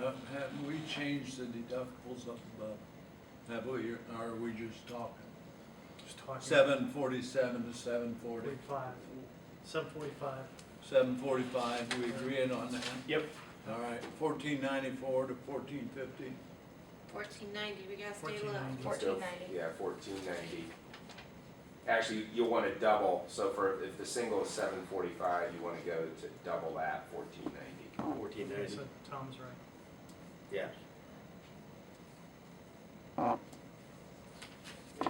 Haven't we changed the deductibles up above? Have we, or are we just talking? Just talking. 747 to 740? 745. 745, we agreeing on that? Yep. All right, 1494 to 1450. 1490, we gotta stay low. 1490. Yeah, 1490. Actually, you'll want to double, so if the single is 745, you want to go to double that, 1490. 1490. So Tom's right. Yeah. And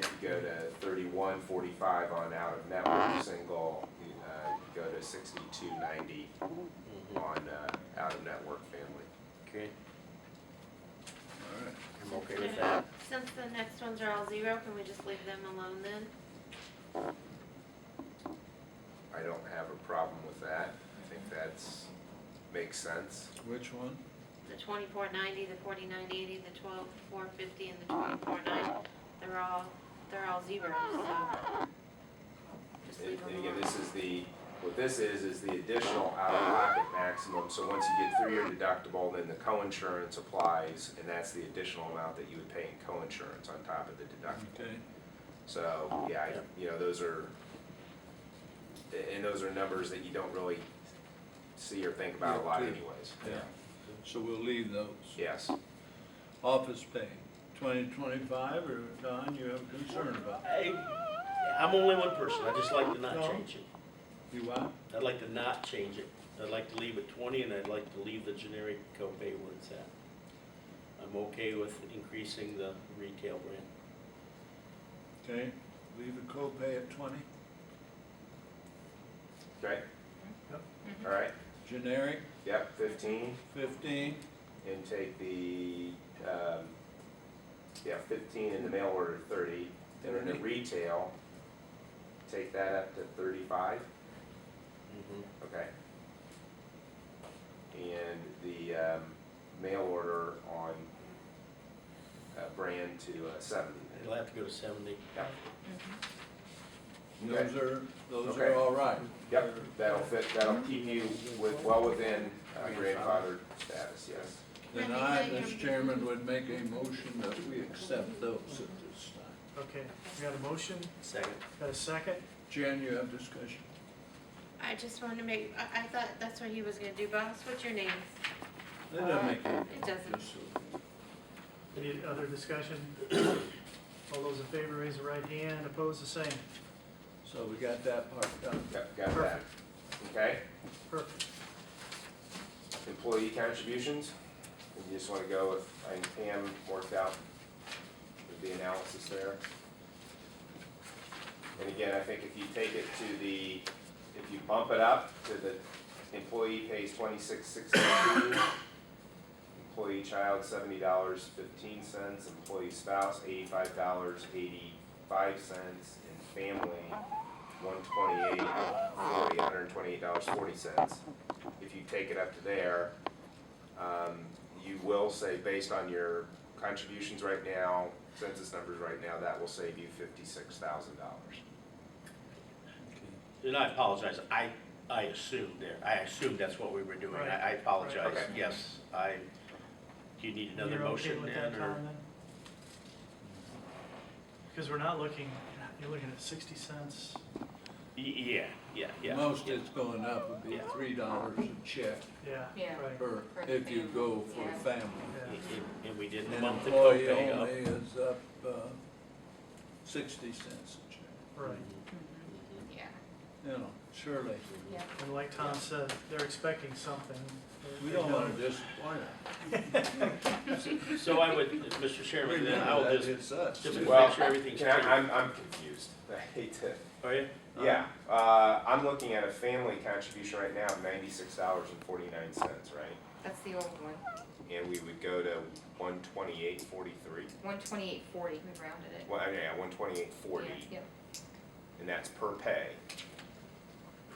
if you go to 3145 on out of network single, you go to 6290 on out of network family. Okay. All right. I'm okay with that. Since the next ones are all zero, can we just leave them alone then? I don't have a problem with that. I think makes sense. Which one? The 2490, the 4090, the 12450, and the 2490, they're all zeros, so. Just leave them And again, alone. what this is the additional out-of-pocket maximum. So once you get through your deductible, then the co-insurance applies, and that's the additional amount that you would pay in co-insurance on top of the deductible. Okay. So, yeah, those are numbers that you don't really see or think about a lot Yeah, anyways. Yeah, so we'll leave those. Yes. Office pay, 2025, or Don, you have a concern about? I'm only one person, I just like to not No. change it. You what? I'd like to not change it. I'd like to leave it 20, and I'd like to leave the generic copay where it's at. I'm okay with increasing the retail brand. Okay, leave the copay at 20. Okay, Yep. all right. Generic, Yep, 15, 15. and take the, 15 in the mail order, 30. And then the 30. retail, take that up to 35. Okay. And the mail order on brand to 70. It'll have to go to 70. Yep. Those are Okay. are all right. Yep, that'll keep you well within grandfathered status, yes. Then I, Mr. Chairman, would make a motion that we accept those at this time. Okay, we got a motion, Second. got a second. Jan, you have discussion? I just wanted to make, I thought that's what he was gonna do, boss, what's your name? That doesn't make any It doesn't. just so- Any other discussion? All those in favor, raise the right hand, opposed, the same. So we got that part done. Got that. Okay, Perfect. employee contributions, and you just want to go with, I think Pam worked out the analysis there. And again, I think if you take it to if you bump it up to the employee pays $26.62, employee child $70.15, employee spouse $85.85, and family $128.40. If you take it up to there, you will say, based on your contributions right now, census numbers right now, that will save you $56,000. And I apologize, I assumed that's what we were doing. Right. I apologize. Okay. Yes, do you need another You're okay motion with then, that, or? Tom, then? Because we're not looking, you're looking at 60 cents. Yeah. Most it's going up would be Yeah. $3 a check Yeah, Yeah. right. per, For the if you go for a yeah. family. Yeah. And we didn't And bump the employee copay up. only is up 60 cents a check. Right. Yeah, You know, surely, yeah. And like Tom said, they're expecting something. we don't want to disappoint them. So I would, Mr. Chairman, then I'll That just, is us. just to Well, make sure everything's can I- clear. I'm confused. I hate to. Are you? Yeah, I'm looking at a family contribution right now of $96.49, right? That's the old one. And we would go to 128.43. 128.40, we rounded it. Well, yeah, 128.40, Yeah, and that's per pay.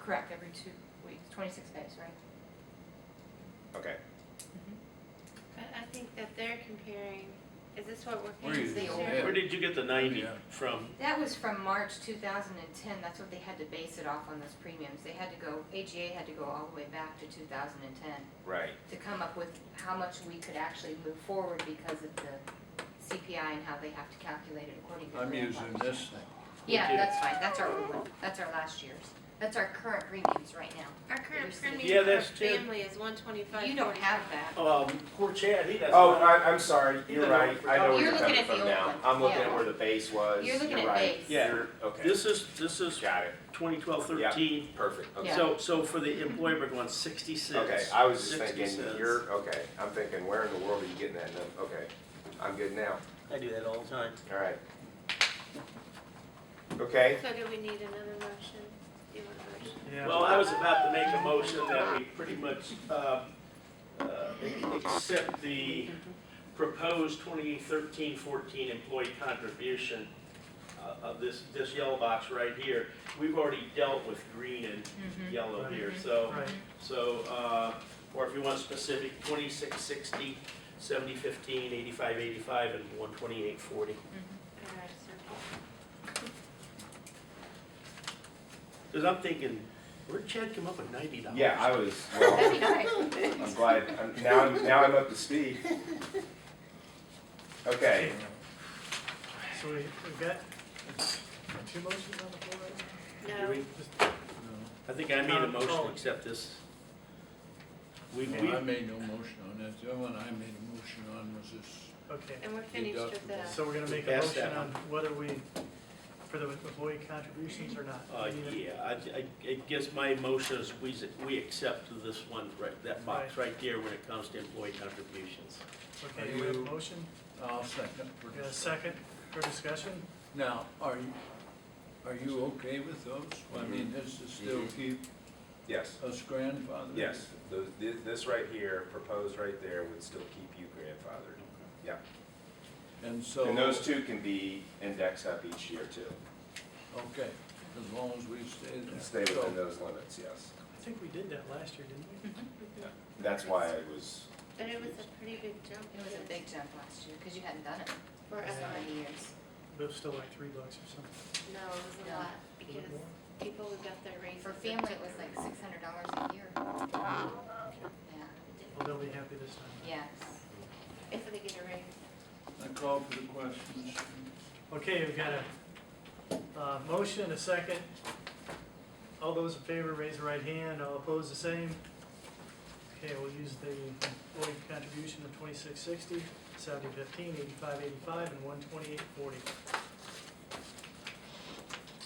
correct, every 2 weeks, 26 days, right? Okay. But I think that they're comparing, Is this what we're Where paying you this the year? Where did you get the 90 Yeah. from? That was from March 2010, that's what they had to base it off on those premiums. They had to go, AGA had to go all the way back to 2010 Right. to come up with how much we could actually move forward because of the CPI and how they have to calculate it according to. I'm using grandfather. this thing. Yeah, Okay. that's fine, that's our old one, that's our last year's. That's our current premiums right now. Our current Receive. Yeah, premium for that's true. family is 125. You don't have that. Poor Chad, he doesn't. Oh, I'm sorry, He you're doesn't right, know. I know where You're you're looking coming at the from old now. one. I'm looking Yeah. at where the base was. You're looking at right. base. Yeah. You're- Okay, This is got it, 2012, 13. perfect, okay. Yeah. So for the employee, we're going 66. Okay, I was just 60 thinking, cents. okay, I'm thinking, where in the world are you getting that number? Okay, I'm good now, I do that all the time. all right. Okay, So do we need another motion? Do you want a motion? Yeah. Well, I was about to make a motion that we pretty much accept the proposed 2013-14 employee contribution of this yellow box right here. We've already dealt with green and yellow here, so, Right. or if you want specific, 2660, 7015, 8585, and 12840. All right, so Because I'm thinking, where'd Chad come up with $90? yeah, I was, That'd be well, nice. I'm glad, now I'm up to speed. Okay, So we've got two motions on the floor right now? No, Just- I think I made a motion to accept this. We, No, I made no motion on that. The other one I made a motion on was this. Okay, and we're finished with that. so we're gonna make a Pass motion that on whether we, for the employee contributions or not. yeah, I guess my motion is we accept this one, right, that box right there when it comes to employee contributions. Okay, we have a motion, I'll second. for we got a this. second for discussion. Now, are you okay with those? I mean, this is still keep yes, us grandfathered? yes, this right here, proposed right there would still keep you grandfathered. Yeah, And so. and those two can be indexed up each year too. Okay, as long as we stay there. Stay So- within those limits, yes. I think we did that last year, didn't we? That's why I was, But it was a pretty big jump. It was a big jump last year, because you hadn't done it For for us. so many years. But it was still like $3 or something. No, it was a No. lot, A because little more? people who got their raises. For family, it was like $600 a year. Yeah, Well, they'll be happy this time. yes. If they get a raise. I call for the questions. Okay, we've got a motion and a second. All those in favor, raise the right hand. All opposed, the same. Okay, we'll use the employee contribution of 2660, 7015, 8585, and 12840.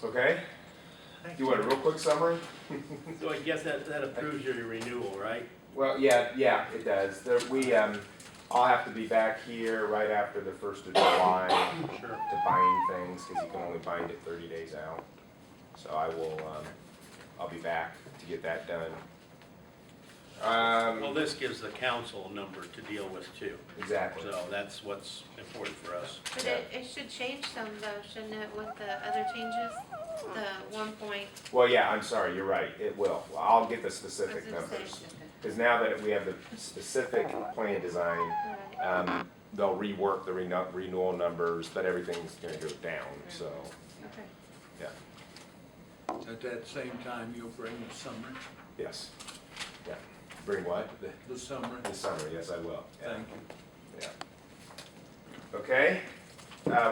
okay, Thank you want a real quick summary? So I guess that approves your renewal, right? Well, yeah, it does. I'll have to be back here right after the 1st of July Sure. to bind things, because you can only bind it 30 days out. So I will, I'll be back to get that done. Well, this gives the council a number to deal with too. Exactly. So that's what's important for us. But it should change some though, shouldn't it, with the other changes? The 1 point, Well, yeah, I'm sorry, you're right, it will. I'll get the specific I was gonna numbers. say. Because now that we have the specific plan design, right, they'll rework the renewal numbers, but everything's gonna go down, so, okay. yeah, At that same time, you'll bring the summary, yes. Yeah. Bring what? the summary. The summary, yes, I will. Yeah. Thank you. Yeah. Okay,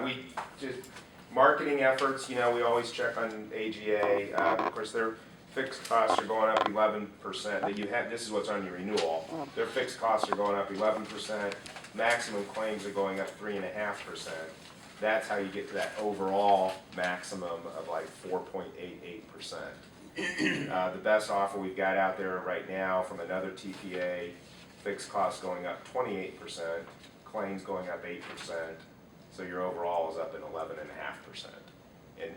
we just, marketing efforts, you know, we always check on AGA. Of course, their fixed costs are going up 11%. That you have, this is what's on your renewal. Their fixed costs are going up 11%. Maximum claims are going up 3.5%. That's how you get to that overall maximum of like 4.88%. The best offer we've got out there right now from another TPA, fixed costs going up 28%, claims going up 8%, so your overall is up in 11.5%.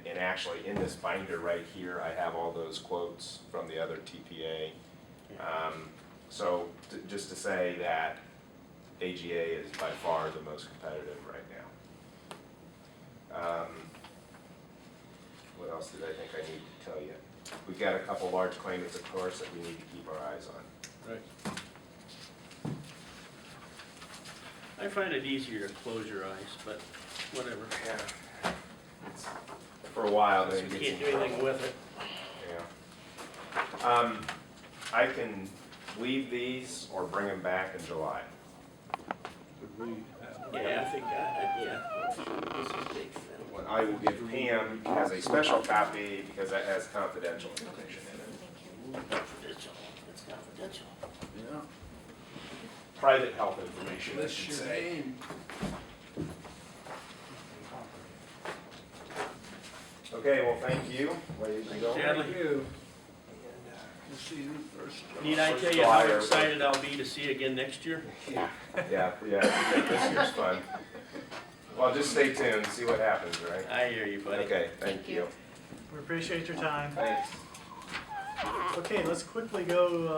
And actually, in this binder right here, I have all those quotes from the other TPA. So just to say that AGA is by far the most competitive right now. What else did I think I need to tell you? We've got a couple large claimants, of course, that we need to keep our eyes on. Right. I find it easier to close your eyes, but whatever. Yeah. It's- For a while, then it You gets can't in do anything trouble. with it. Yeah. I can leave these or bring them back in July. Could we have? Yeah, I think, yeah. This is big. What I will give Pam as a special copy because that has confidential information in it. Confidential, it's confidential. Yeah. Private health information, I What's should your say. name? Okay, well, thank you, ladies and gentlemen. Stanley. Thank you. We'll see you first. Need I tell you how excited I'll be to see you again next year? Yeah, this year's fun. Well, just stay tuned, see what happens, right? I hear you, buddy. Okay, thank Thank you. you. We appreciate your time. Thanks. Okay, let's quickly go,